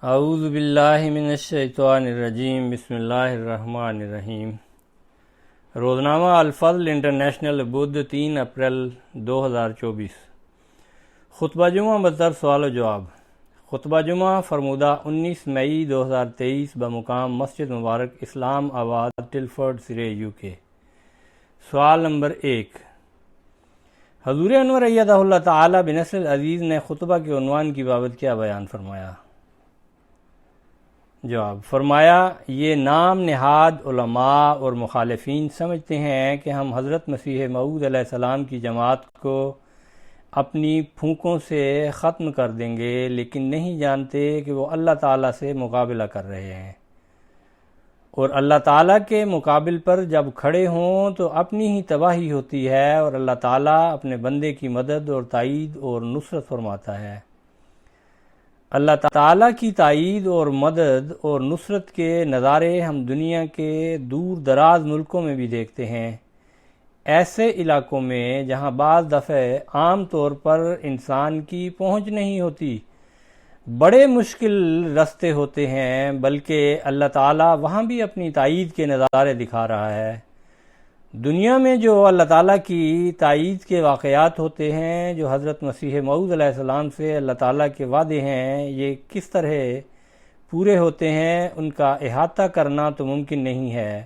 اعوذ باللہ من الشیطان الرجیم، بسم اللہ الرحمن الرحیم۔ روزنامہ الفضل انٹرنیشنل، بدھ 3 اپریل 2024۔ خطبہ جمعہ بطور سوال و جواب۔ خطبہ جمعہ فرمودہ 19 مئی 2023 بمقام مسجد مبارک اسلام آباد، ٹلفرڈ، سرے، UK۔ سوال نمبر 1، حضور انور ایدہ اللہ تعالی بنصر العزیز نے خطبہ کے عنوان کی بابت کیا بیان فرمایا؟ جواب، فرمایا یہ نام نہاد علماء اور مخالفین سمجھتے ہیں کہ ہم حضرت مسیح موعود علیہ السلام کی جماعت کو اپنی پھونکوں سے ختم کر دیں گے، لیکن نہیں جانتے کہ وہ اللہ تعالیٰ سے مقابلہ کر رہے ہیں، اور اللہ تعالیٰ کے مقابل پر جب کھڑے ہوں تو اپنی ہی تباہی ہوتی ہے، اور اللہ تعالیٰ اپنے بندے کی مدد اور تائید اور نصرت فرماتا ہے۔ اللہ تعالیٰ کی تائید اور مدد اور نصرت کے نظارے ہم دنیا کے دور دراز ملکوں میں بھی دیکھتے ہیں، ایسے علاقوں میں جہاں بعض دفعہ عام طور پر انسان کی پہنچ نہیں ہوتی، بڑے مشکل راستے ہوتے ہیں، بلکہ اللہ تعالیٰ وہاں بھی اپنی تائید کے نظارے دکھا رہا ہے۔ دنیا میں جو اللہ تعالیٰ کی تائید کے واقعات ہوتے ہیں، جو حضرت مسیح موعود علیہ السلام سے اللہ تعالیٰ کے وعدے ہیں، یہ کس طرح پورے ہوتے ہیں ان کا احاطہ کرنا تو ممکن نہیں ہے،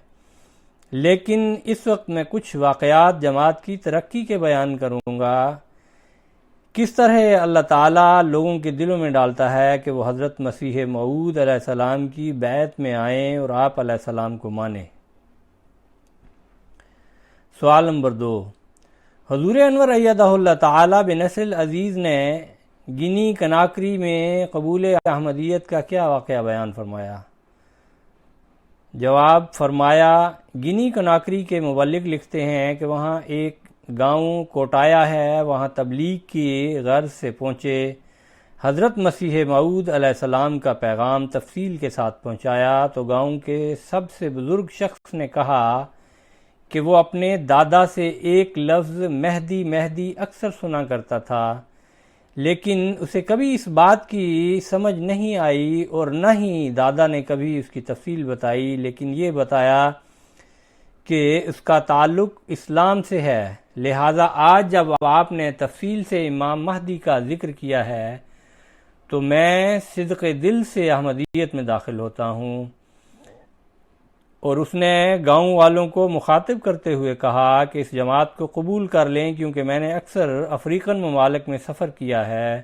لیکن اس وقت میں کچھ واقعات جماعت کی ترقی کے بیان کروں گا، کس طرح اللہ تعالیٰ لوگوں کے دلوں میں ڈالتا ہے کہ وہ حضرت مسیح موعود علیہ السلام کی بیعت میں آئیں اور آپ علیہ السلام کو مانیں۔ سوال نمبر 2، حضور انور ایدہ اللہ تعالی بنصر العزیز نے گنی کناکری میں قبول احمدیت کا کیا واقعہ بیان فرمایا؟ جواب، فرمایا گنی کناکری کے مبلغ لکھتے ہیں کہ وہاں ایک گاؤں کوٹایا ہے، وہاں تبلیغ کی غرض سے پہنچے، حضرت مسیح موعود علیہ السلام کا پیغام تفصیل کے ساتھ پہنچایا تو گاؤں کے سب سے بزرگ شخص نے کہا کہ وہ اپنے دادا سے ایک لفظ مہدی مہدی اکثر سنا کرتا تھا، لیکن اسے کبھی اس بات کی سمجھ نہیں آئی اور نہ ہی دادا نے کبھی اس کی تفصیل بتائی، لیکن یہ بتایا کہ اس کا تعلق اسلام سے ہے، لہٰذا آج جب آپ نے تفصیل سے امام مہدی کا ذکر کیا ہے تو میں صدق دل سے احمدیت میں داخل ہوتا ہوں۔ اور اس نے گاؤں والوں کو مخاطب کرتے ہوئے کہا کہ اس جماعت کو قبول کر لیں، کیونکہ میں نے اکثر افریقن ممالک میں سفر کیا ہے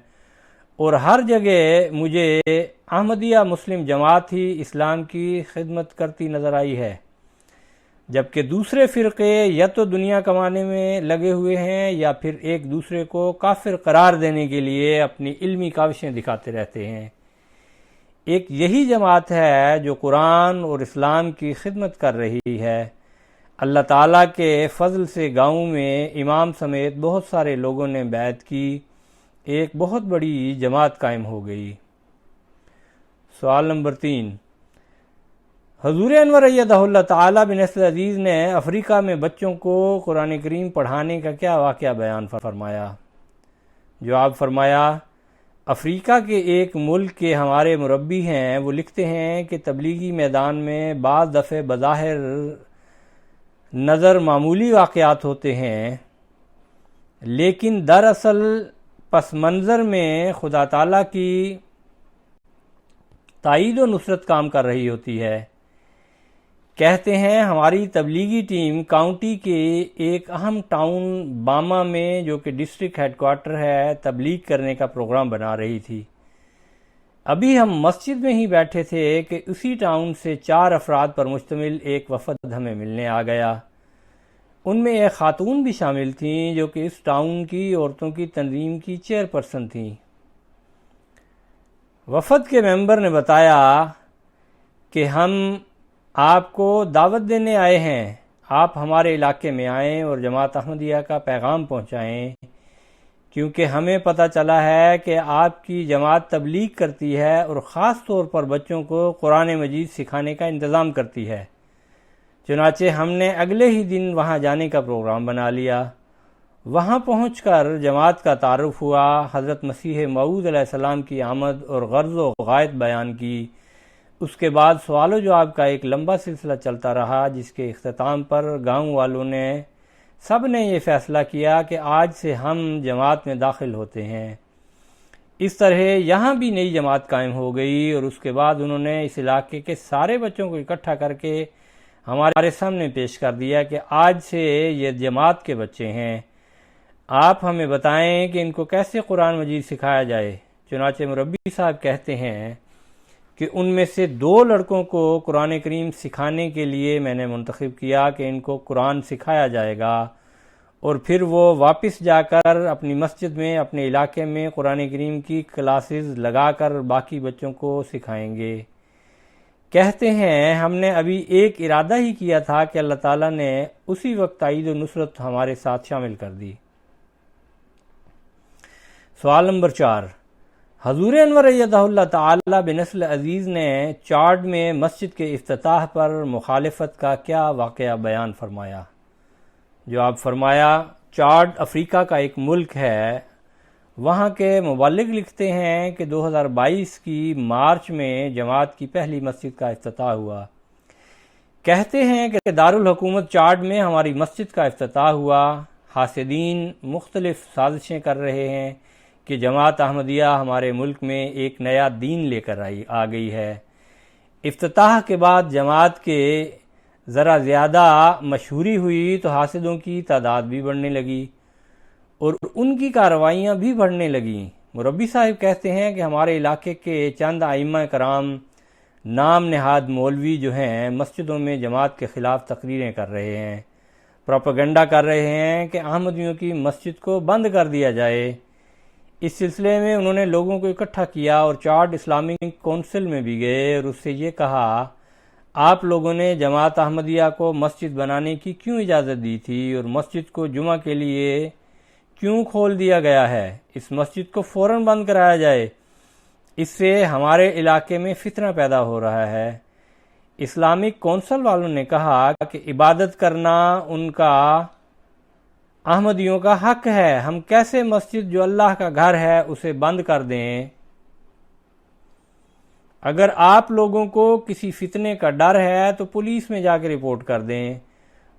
اور ہر جگہ مجھے احمدیہ مسلم جماعت ہی اسلام کی خدمت کرتی نظر آئی ہے، جبکہ دوسرے فرقے یا تو دنیا کمانے میں لگے ہوئے ہیں یا پھر ایک دوسرے کو کافر قرار دینے کے لیے اپنی علمی کاوشیں دکھاتے رہتے ہیں۔ ایک یہی جماعت ہے جو قرآن اور اسلام کی خدمت کر رہی ہے۔ اللہ تعالیٰ کے فضل سے گاؤں میں امام سمیت بہت سارے لوگوں نے بیعت کی، ایک بہت بڑی جماعت قائم ہو گئی۔ سوال نمبر 3، حضور انور ایدہ اللہ تعالی بنصر العزیز نے افریقہ میں بچوں کو قرآن کریم پڑھانے کا کیا واقعہ بیان فرمایا؟ جواب، فرمایا افریقہ کے ایک ملک کے ہمارے مربی ہیں، وہ لکھتے ہیں کہ تبلیغی میدان میں بعض دفعہ بظاہر نظر معمولی واقعات ہوتے ہیں، لیکن دراصل پس منظر میں خدا تعالیٰ کی تائید و نصرت کام کر رہی ہوتی ہے۔ کہتے ہیں ہماری تبلیغی ٹیم کاؤنٹی کے ایک اہم ٹاؤن باما میں، جو کہ ڈسٹرکٹ ہیڈ کوارٹر ہے، تبلیغ کرنے کا پروگرام بنا رہی تھی۔ ابھی ہم مسجد میں ہی بیٹھے تھے کہ اسی ٹاؤن سے 4 افراد پر مشتمل ایک وفد ہمیں ملنے آ گیا۔ ان میں ایک خاتون بھی شامل تھیں جو کہ اس ٹاؤن کی عورتوں کی تنظیم کی چیئرپرسن تھیں۔ وفد کے ممبر نے بتایا کہ ہم آپ کو دعوت دینے آئے ہیں، آپ ہمارے علاقے میں آئیں اور جماعت احمدیہ کا پیغام پہنچائیں، کیونکہ ہمیں پتہ چلا ہے کہ آپ کی جماعت تبلیغ کرتی ہے اور خاص طور پر بچوں کو قرآن مجید سکھانے کا انتظام کرتی ہے۔ چنانچہ ہم نے اگلے ہی دن وہاں جانے کا پروگرام بنا لیا وہاں پہنچ کر جماعت کا تعارف ہوا، حضرت مسیح موعود علیہ السلام کی آمد اور غرض و غایت بیان کی۔ اس کے بعد سوال و جواب کا ایک لمبا سلسلہ چلتا رہا، جس کے اختتام پر گاؤں والوں نے سب نے یہ فیصلہ کیا کہ آج سے ہم جماعت میں داخل ہوتے ہیں۔ اس طرح یہاں بھی نئی جماعت قائم ہو گئی، اور اس کے بعد انہوں نے اس علاقے کے سارے بچوں کو اکٹھا کر کے ہمارے سامنے پیش کر دیا کہ آج سے یہ جماعت کے بچے ہیں، آپ ہمیں بتائیں کہ ان کو کیسے قرآن مجید سکھایا جائے۔ چنانچہ مربی صاحب کہتے ہیں کہ ان میں سے 2 لڑکوں کو قرآن کریم سکھانے کے لیے میں نے منتخب کیا کہ ان کو قرآن سکھایا جائے گا، اور پھر وہ واپس جا کر اپنی مسجد میں اپنے علاقے میں قرآن کریم کی کلاسز لگا کر باقی بچوں کو سکھائیں گے۔ کہتے ہیں ہم نے ابھی ایک ارادہ ہی کیا تھا کہ اللہ تعالیٰ نے اسی وقت تائید و نصرت ہمارے ساتھ شامل کر دی۔ سوال نمبر 4، حضور انور ایدہ اللہ تعالی بنسل عزیز نے چاڈ میں مسجد کے افتتاح پر مخالفت کا کیا واقعہ بیان فرمایا؟ جواب فرمایا، چاڈ افریقہ کا ایک ملک ہے۔ وہاں کے مبلغ لکھتے ہیں کہ 2022 کی مارچ میں جماعت کی پہلی مسجد کا افتتاح ہوا۔ کہتے ہیں کہ دارالحکومت چاڈ میں ہماری مسجد کا افتتاح ہوا۔ حاسدین مختلف سازشیں کر رہے ہیں کہ جماعت احمدیہ ہمارے ملک میں ایک نیا دین لے کر آ گئی ہے۔ افتتاح کے بعد جماعت کے ذرا زیادہ مشہوری ہوئی تو حاسدوں کی تعداد بھی بڑھنے لگی اور ان کی کارروائیاں بھی بڑھنے لگیں۔ مربی صاحب کہتے ہیں کہ ہمارے علاقے کے چند ائمہ کرام نام نہاد مولوی جو ہیں مسجدوں میں جماعت کے خلاف تقریریں کر رہے ہیں، پروپیگنڈا کر رہے ہیں کہ احمدیوں کی مسجد کو بند کر دیا جائے۔ اس سلسلے میں انہوں نے لوگوں کو اکٹھا کیا اور چاڈ اسلامک کونسل میں بھی گئے اور اس سے یہ کہا، آپ لوگوں نے جماعت احمدیہ کو مسجد بنانے کی کیوں اجازت دی تھی اور مسجد کو جمعہ کے لیے کیوں کھول دیا گیا ہے؟ اس مسجد کو فوراً بند کرایا جائے، اس سے ہمارے علاقے میں فتنہ پیدا ہو رہا ہے۔ اسلامک کونسل والوں نے کہا کہ عبادت کرنا ان کا احمدیوں کا حق ہے، ہم کیسے مسجد جو اللہ کا گھر ہے اسے بند کر دیں؟ اگر آپ لوگوں کو کسی فتنے کا ڈر ہے تو پولیس میں جا کے رپورٹ کر دیں۔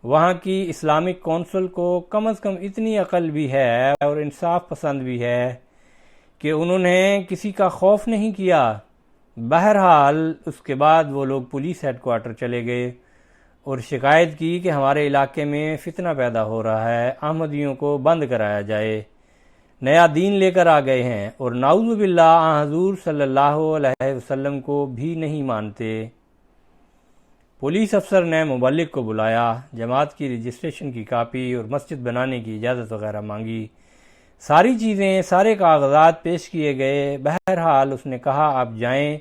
وہاں کی اسلامک کونسل کو کم از کم اتنی عقل بھی ہے اور انصاف پسند بھی ہے کہ انہوں نے کسی کا خوف نہیں کیا۔ بہرحال اس کے بعد وہ لوگ پولیس ہیڈ کوارٹر چلے گئے اور شکایت کی کہ ہمارے علاقے میں فتنہ پیدا ہو رہا ہے، احمدیوں کو بند کرایا جائے، نیا دین لے کر آ گئے ہیں اور نعوذ باللہ حضور صلی اللہ علیہ وسلم کو بھی نہیں مانتے۔ پولیس افسر نے مبلغ کو بلایا، جماعت کی رجسٹریشن کی کاپی اور مسجد بنانے کی اجازت وغیرہ مانگی، ساری چیزیں سارے کاغذات پیش کیے گئے۔ بہرحال اس نے کہا آپ جائیں،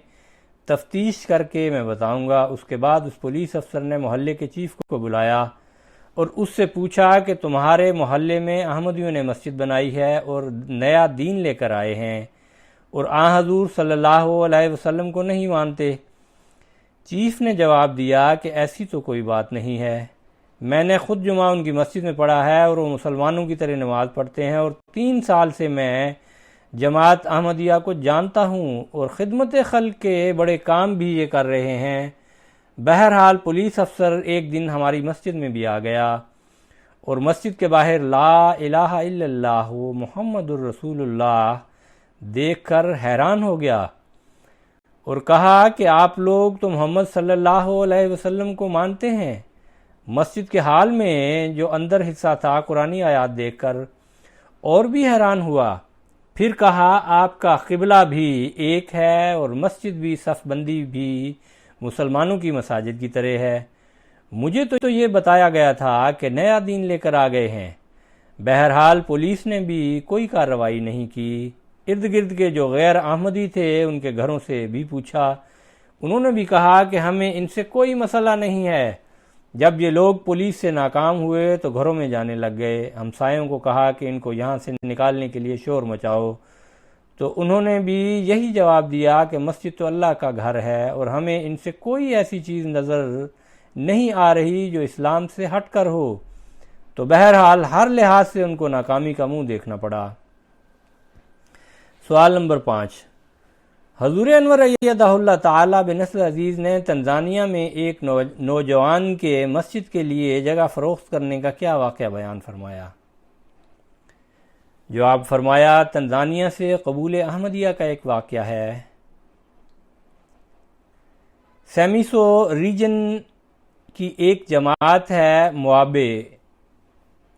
تفتیش کر کے میں بتاؤں گا۔ اس کے بعد اس پولیس افسر نے محلے کے چیف کو بلایا اور اس سے پوچھا کہ تمہارے محلے میں احمدیوں نے مسجد بنائی ہے اور نیا دین لے کر آئے ہیں اور حضور صلی اللہ علیہ وسلم کو نہیں مانتے؟ چیف نے جواب دیا کہ ایسی تو کوئی بات نہیں ہے، میں نے خود جمعہ ان کی مسجد میں پڑھا ہے اور وہ مسلمانوں کی طرح نماز پڑھتے ہیں اور 3 سال سے میں جماعت احمدیہ کو جانتا ہوں اور خدمت خلق کے بڑے کام بھی یہ کر رہے ہیں۔ بہرحال پولیس افسر ایک دن ہماری مسجد میں بھی آ گیا اور مسجد کے باہر لا الہ الا اللہ محمد الرسول اللہ دیکھ کر حیران ہو گیا اور کہا کہ آپ لوگ تو محمد صلی اللہ علیہ وسلم کو مانتے ہیں؟ مسجد کے حال میں جو اندر حصہ تھا قرآنی آیات دیکھ کر اور بھی حیران ہوا۔ پھر کہا آپ کا قبلہ بھی ایک ہے اور مسجد بھی صف بندی بھی مسلمانوں کی مساجد کی طرح ہے، مجھے تو یہ بتایا گیا تھا کہ نیا دین لے کر آ گئے ہیں۔ بہرحال پولیس نے بھی کوئی کارروائی نہیں کی۔ ارد گرد کے جو غیر احمدی تھے ان کے گھروں سے بھی پوچھا، انہوں نے بھی کہا کہ ہمیں ان سے کوئی مسئلہ نہیں ہے۔ جب یہ لوگ پولیس سے ناکام ہوئے تو گھروں میں جانے لگ گئے۔ ہمسایوں کو کہا کہ ان کو یہاں سے نکالنے کے لیے شور مچاؤ، تو انہوں نے بھی یہی جواب دیا کہ مسجد تو اللہ کا گھر ہے اور ہمیں ان سے کوئی ایسی چیز نظر نہیں آ رہی جو اسلام سے ہٹ کر ہو۔ تو بہرحال ہر لحاظ سے ان کو ناکامی کا منہ دیکھنا پڑا۔ سوال نمبر 5، حضور انور ایدہ اللہ تعالی بنصر عزیز نے تنزانیہ میں ایک نوجوان کے مسجد کے لیے جگہ فروخت کرنے کا کیا واقعہ بیان فرمایا؟ جواب فرمایا، تنزانیہ سے قبول احمدیہ کا ایک واقعہ ہے۔ سیمیسو ریجن کی ایک جماعت ہے موابے،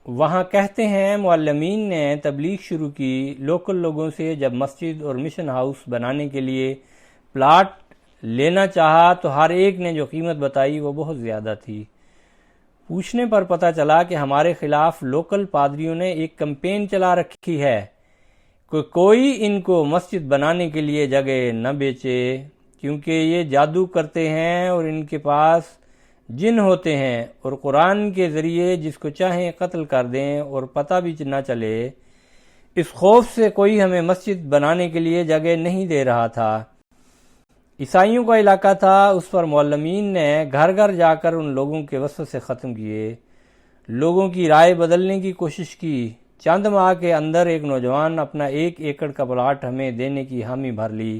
وہاں کہتے ہیں معلمین نے تبلیغ شروع کی لوکل لوگوں سے۔ جب مسجد اور مشن ہاؤس بنانے کے لیے پلاٹ لینا چاہا تو ہر ایک نے جو قیمت بتائی وہ بہت زیادہ تھی۔ پوچھنے پر پتہ چلا کہ ہمارے خلاف لوکل پادریوں نے ایک کمپین چلا رکھی ہے کہ کوئی ان کو مسجد بنانے کے لیے جگہ نہ بیچے، کیونکہ یہ جادو کرتے ہیں اور ان کے پاس جن ہوتے ہیں اور قرآن کے ذریعے جس کو چاہیں قتل کر دیں اور پتہ بھی نہ چلے۔ اس خوف سے کوئی ہمیں مسجد بنانے کے لیے جگہ نہیں دے رہا تھا۔ عیسائیوں کا علاقہ تھا، اس پر معلمین نے گھر گھر جا کر ان لوگوں کے وسوسے ختم کیے، لوگوں کی رائے بدلنے کی کوشش کی۔ چند ماہ کے اندر ایک نوجوان اپنا 1 ایکڑ کا پلاٹ ہمیں دینے کی حامی بھر لی۔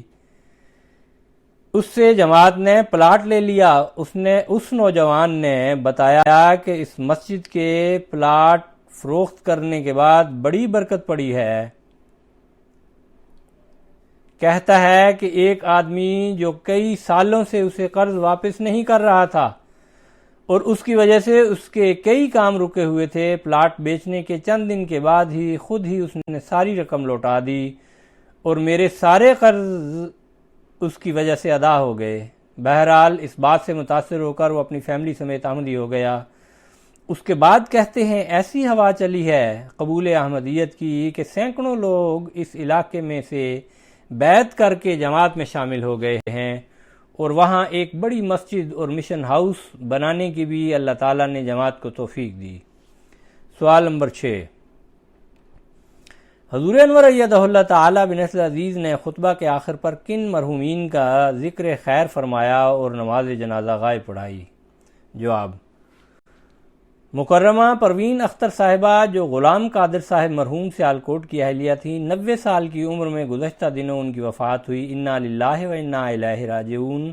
اس سے جماعت نے پلاٹ لے لیا۔ اس نوجوان نے بتایا کہ اس مسجد کے پلاٹ فروخت کرنے کے بعد بڑی برکت پڑی ہے۔ کہتا ہے کہ ایک آدمی جو کئی سالوں سے اسے قرض واپس نہیں کر رہا تھا اور اس کی وجہ سے اس کے کئی کام رکے ہوئے تھے، پلاٹ بیچنے کے چند دن کے بعد ہی خود ہی اس نے ساری رقم لوٹا دی اور میرے سارے قرض اس کی وجہ سے ادا ہو گئے۔ بہرحال اس بات سے متاثر ہو کر وہ اپنی فیملی سمیت احمدی ہو گیا۔ اس کے بعد کہتے ہیں ایسی ہوا چلی ہے قبول احمدیت کی کہ سینکڑوں لوگ اس علاقے میں سے بیعت کر کے جماعت میں شامل ہو گئے ہیں، اور وہاں ایک بڑی مسجد اور مشن ہاؤس بنانے کی بھی اللہ تعالیٰ نے جماعت کو توفیق دی۔ سوال نمبر 6، حضور انور ایدہ اللہ تعالی بنصر عزیز نے خطبہ کے آخر پر کن مرحومین کا ذکر خیر فرمایا اور نماز جنازہ غائب پڑھائی؟ جواب، مکرمہ پروین اختر صاحبہ جو غلام قادر صاحب مرحوم سیالکوٹ کی اہلیہ تھیں، 90 سال کی عمر میں گزشتہ دنوں ان کی وفات ہوئی۔ انا للہ و انا الیہ راجعون۔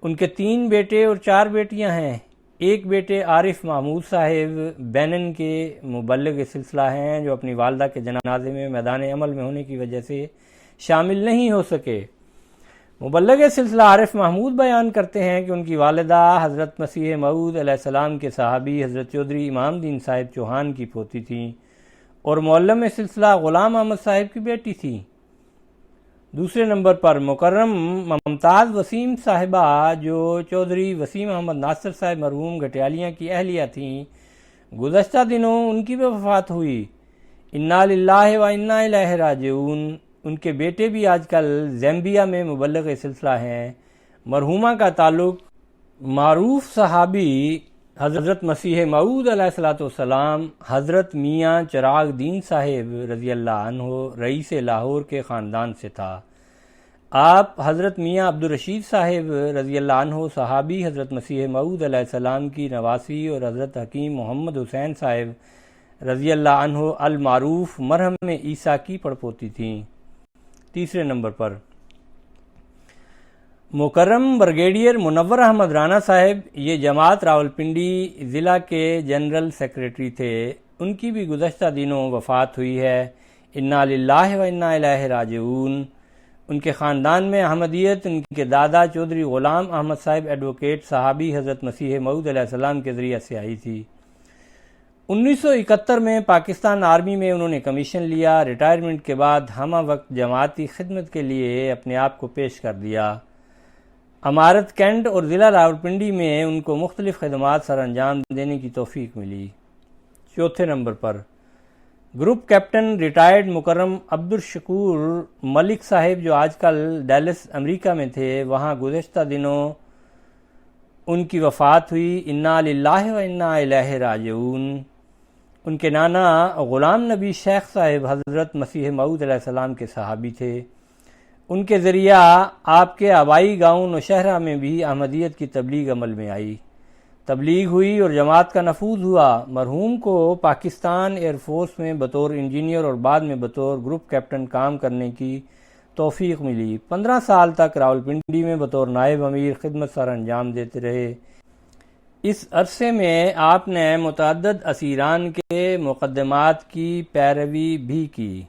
ان کے 3 بیٹے اور 4 بیٹیاں ہیں۔ ایک بیٹے عارف محمود صاحب بینن کے مبلغ سلسلہ ہیں جو اپنی والدہ کے جنازے میں میدان عمل میں ہونے کی وجہ سے شامل نہیں ہو سکے۔ مبلغ سلسلہ عارف محمود بیان کرتے ہیں کہ ان کی والدہ حضرت مسیح موعود علیہ السلام کے صحابی حضرت چودھری امام دین صاحب چوہان کی پوتی تھیں اور معلم سلسلہ غلام احمد صاحب کی بیٹی تھیں۔ دوسرے نمبر پر مکرم ممتاز وسیم صاحبہ جو چودھری وسیم احمد ناصر صاحب مرحوم گٹیالیاں کی اہلیہ تھیں، گزشتہ دنوں ان کی بھی وفات ہوئی۔ انا للہ و انا الیہ راجعون۔ ان کے بیٹے بھی آج کل زیمبیا میں مبلغ سلسلہ ہیں۔ مرحومہ کا تعلق معروف صحابی حضرت مسیح موعود علیہ السلام حضرت میاں چراغ دین صاحب رضی اللہ عنہ رئیس لاہور کے خاندان سے تھا۔ آپ حضرت میاں عبدالرشید صاحب رضی اللہ عنہ صحابی حضرت مسیح موعود علیہ السلام کی نواسی اور حضرت حکیم محمد حسین صاحب رضی اللہ عنہ المعروف مرحم عیسیٰ کی پڑپوتی تھیں۔ تیسرے نمبر پر مکرم بریگیڈیئر منور احمد رانا صاحب، یہ جماعت راولپنڈی ضلع کے جنرل سیکریٹری تھے، ان کی بھی گزشتہ دنوں وفات ہوئی ہے۔ انا للہ و انا الیہ راجعون۔ ان کے خاندان میں احمدیت ان کے دادا چودھری غلام احمد صاحب ایڈوکیٹ صحابی حضرت مسیح موعود علیہ السلام کے ذریعہ سے آئی تھی۔ 1971 میں پاکستان آرمی میں انہوں نے کمیشن لیا۔ ریٹائرمنٹ کے بعد ہمہ وقت جماعتی خدمت کے لیے اپنے آپ کو پیش کر دیا۔ امارت کینٹ اور ضلع راولپنڈی میں ان کو مختلف خدمات سر انجام دینے کی توفیق ملی۔ چوتھے نمبر پر گروپ کیپٹن ریٹائرڈ مکرم عبدالشکور ملک صاحب جو آج کل ڈیلس امریکہ میں تھے، وہاں گزشتہ دنوں ان کی وفات ہوئی۔ انا للہ و انا الیہ راجعون۔ ان کے نانا غلام نبی شیخ صاحب حضرت مسیح موعود علیہ السلام کے صحابی تھے۔ ان کے ذریعہ آپ کے آبائی گاؤں نوشہرہ میں بھی احمدیت کی تبلیغ عمل میں آئی۔ تبلیغ ہوئی اور جماعت کا نفوذ ہوا۔ مرحوم کو پاکستان ایئر فورس میں بطور انجینئر اور بعد میں بطور گروپ کیپٹن کام کرنے کی توفیق ملی۔ 15 سال تک راولپنڈی میں بطور نائب امیر خدمت سر انجام دیتے رہے۔ اس عرصے میں آپ نے متعدد اسیران کے مقدمات کی پیروی بھی کی۔